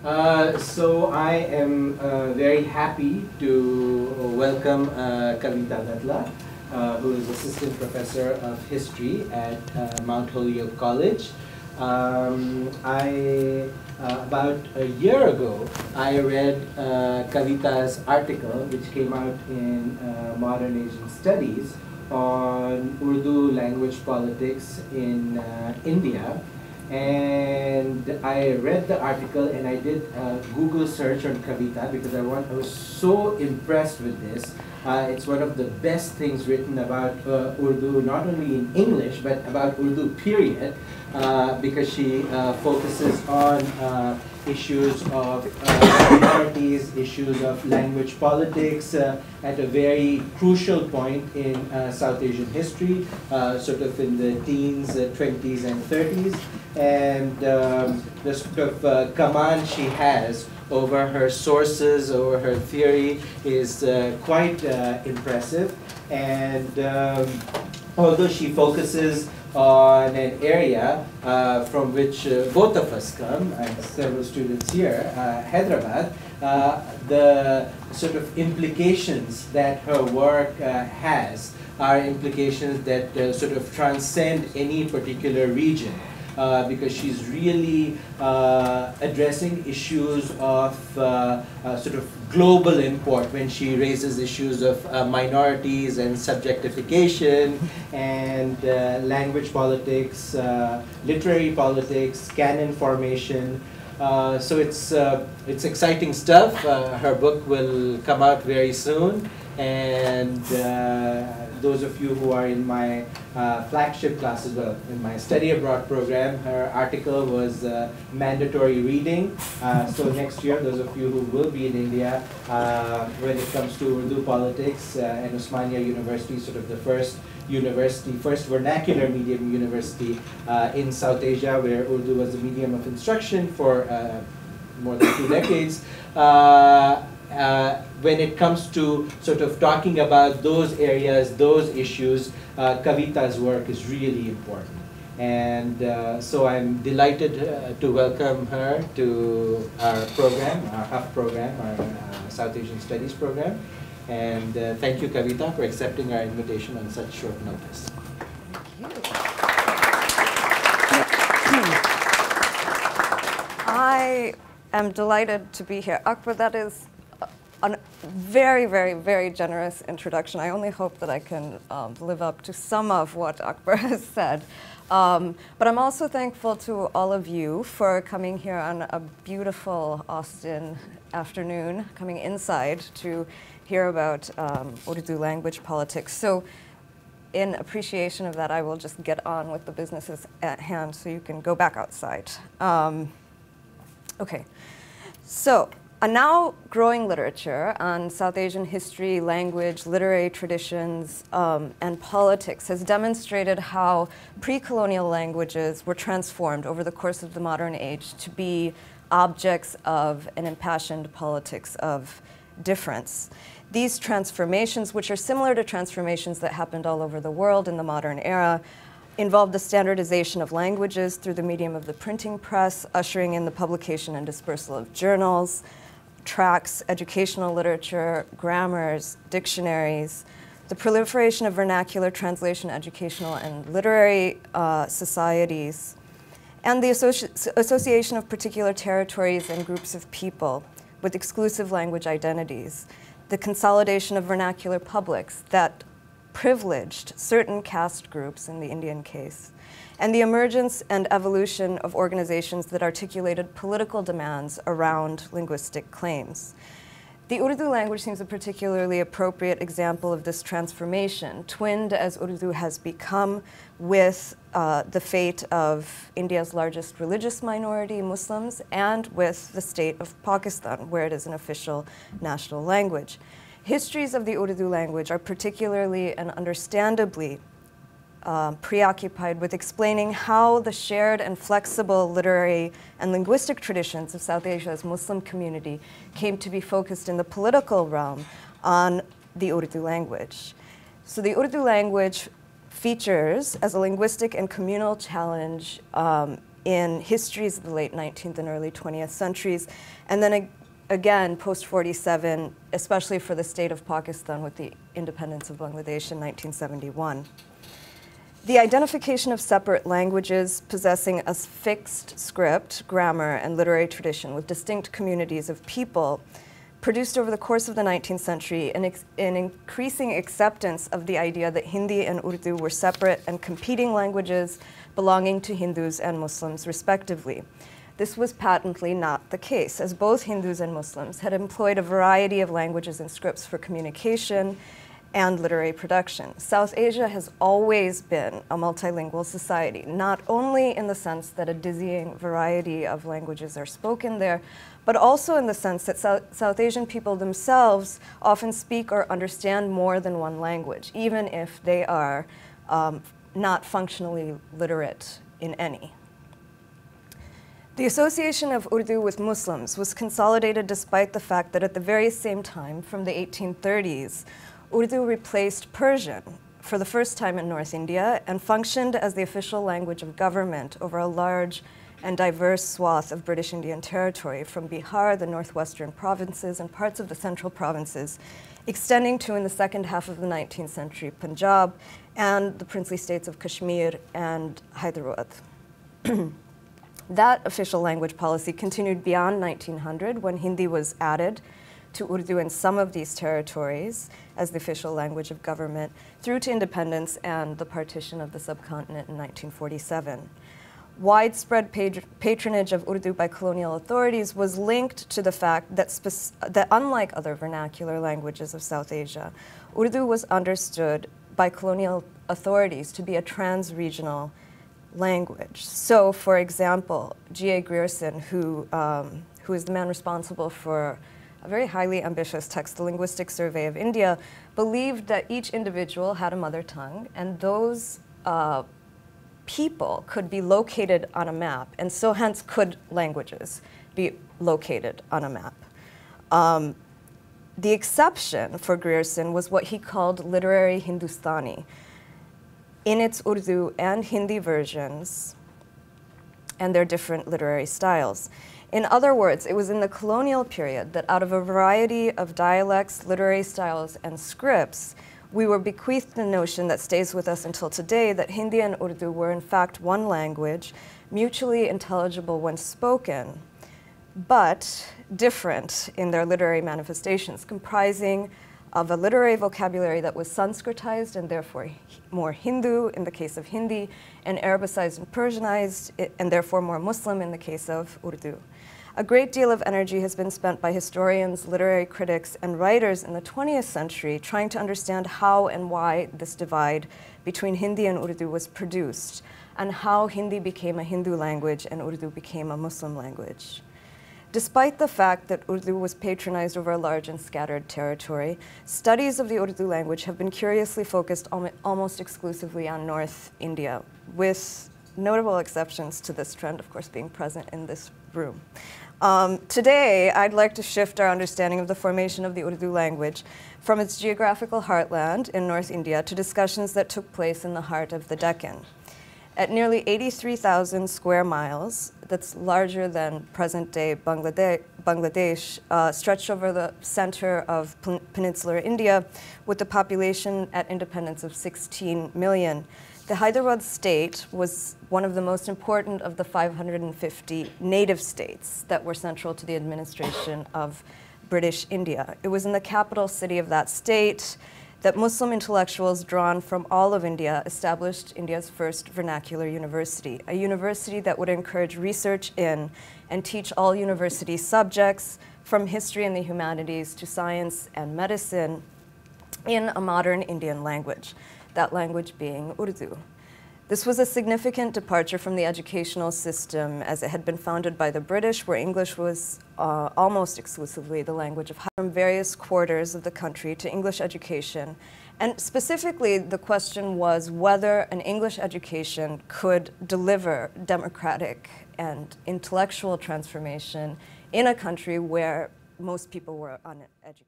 So I am very happy to welcome Kavita Datla, who is Assistant Professor of History at Mount Holyoke College. About a year ago, I read Kavita's article, which came out in Modern Asian Studies, on Urdu language politics in India. And I read the article and I did a Google search on Kavita because I was so impressed with this. It's one of the best things written about Urdu, not only in English, but about Urdu period, because she focuses on issues of minorities, issues of language politics at a very crucial point in South Asian history, sort of in the teens, 20s and 30s. And the sort of command she has over her sources, over her theory is quite impressive. And although she focuses on an area from which both of us come, and several students here, Hyderabad, the sort of implications that her work has are implications that sort of transcend any particular region. Because she's really addressing issues of sort of global import when she raises issues of minorities and subjectification and language politics, literary politics, canon formation. So it's exciting stuff. Her book will come out very soon, and those of you who are in my flagship class as well, in my study abroad program, her article was mandatory reading. So next year, those of you who will be in India, when it comes to Urdu politics, and Osmania University, sort of the first university, first vernacular medium university in South Asia, where Urdu was the medium of instruction for more than 2 decades. When it comes to sort of talking about those areas, those issues, Kavita's work is really important. And so I'm delighted to welcome her to our program, our HUF program, our South Asian Studies program. And thank you, Kavita, for accepting our invitation on such short notice. I am delighted to be here. Akbar, that is a very, very, very generous introduction. I only hope that I can live up to some of what Akbar has said. But I'm also thankful to all of you for coming here on a beautiful Austin afternoon, coming inside to hear about Urdu language politics. So in appreciation of that, I will just get on with the businesses at hand so you can go back outside. Okay, so a now growing literature on South Asian history, language, literary traditions, and politics has demonstrated how pre-colonial languages were transformed over the course of the modern age to be objects of an impassioned politics of difference. These transformations, which are similar to transformations that happened all over the world in the modern era, involved the standardization of languages through the medium of the printing press, ushering in the publication and dispersal of journals, tracts, educational literature, grammars, dictionaries, the proliferation of vernacular translation, educational and literary societies, and the association of particular territories and groups of people with exclusive language identities, the consolidation of vernacular publics that privileged certain caste groups in the Indian case, and the emergence and evolution of organizations that articulated political demands around linguistic claims. The Urdu language seems a particularly appropriate example of this transformation, twinned as Urdu has become with the fate of India's largest religious minority, Muslims, and with the state of Pakistan, where it is an official national language. Histories of the Urdu language are particularly and understandably preoccupied with explaining how the shared and flexible literary and linguistic traditions of South Asia's Muslim community came to be focused in the political realm on the Urdu language. So the Urdu language features as a linguistic and communal challenge in histories of the late 19th and early 20th centuries, and then again post-47, especially for the state of Pakistan with the independence of Bangladesh in 1971. The identification of separate languages possessing a fixed script, grammar, and literary tradition with distinct communities of people produced over the course of the 19th century an increasing acceptance of the idea that Hindi and Urdu were separate and competing languages belonging to Hindus and Muslims respectively. This was patently not the case, as both Hindus and Muslims had employed a variety of languages and scripts for communication and literary production. South Asia has always been a multilingual society, not only in the sense that a dizzying variety of languages are spoken there, but also in the sense that South Asian people themselves often speak or understand more than one language, even if they are not functionally literate in any. The association of Urdu with Muslims was consolidated despite the fact that at the very same time, from the 1830s, Urdu replaced Persian for the first time in North India and functioned as the official language of government over a large and diverse swath of British Indian territory, from Bihar, the northwestern provinces, and parts of the central provinces, extending to, in the second half of the 19th century, Punjab and the princely states of Kashmir and Hyderabad. That official language policy continued beyond 1900, when Hindi was added to Urdu in some of these territories as the official language of government, through to independence and the partition of the subcontinent in 1947. Widespread patronage of Urdu by colonial authorities was linked to the fact that unlike other vernacular languages of South Asia, Urdu was understood by colonial authorities to be a trans-regional language. So, for example, G.A. Grierson, who is the man responsible for a very highly ambitious text, The Linguistic Survey of India, believed that each individual had a mother tongue, and those people could be located on a map, and so hence could languages be located on a map. The exception for Grierson was what he called literary Hindustani, in its Urdu and Hindi versions and their different literary styles. In other words, it was in the colonial period that out of a variety of dialects, literary styles, and scripts, we were bequeathed the notion that stays with us until today that Hindi and Urdu were in fact one language, mutually intelligible when spoken, but different in their literary manifestations, comprising of a literary vocabulary that was Sanskritized and therefore more Hindu in the case of Hindi, and Arabicized and Persianized and therefore more Muslim in the case of Urdu. A great deal of energy has been spent by historians, literary critics, and writers in the 20th century trying to understand how and why this divide between Hindi and Urdu was produced, and how Hindi became a Hindu language and Urdu became a Muslim language. Despite the fact that Urdu was patronized over a large and scattered territory, studies of the Urdu language have been curiously focused almost exclusively on North India, with notable exceptions to this trend, of course, being present in this room. Today, I'd like to shift our understanding of the formation of the Urdu language from its geographical heartland in North India to discussions that took place in the heart of the Deccan. At nearly 83,000 square miles, that's larger than present-day Bangladesh, stretched over the center of peninsular India, with a population at independence of 16 million. The Hyderabad state was one of the most important of the 550 native states that were central to the administration of British India. It was in the capital city of that state that Muslim intellectuals drawn from all of India established India's first vernacular university, a university that would encourage research in and teach all university subjects, from history and the humanities to science and medicine, in a modern Indian language, that language being Urdu. This was a significant departure from the educational system as it had been founded by the British, where English was almost exclusively the language of from various quarters of the country to English education. And specifically, the question was whether an English education could deliver democratic and intellectual transformation in a country where most people were uneducated.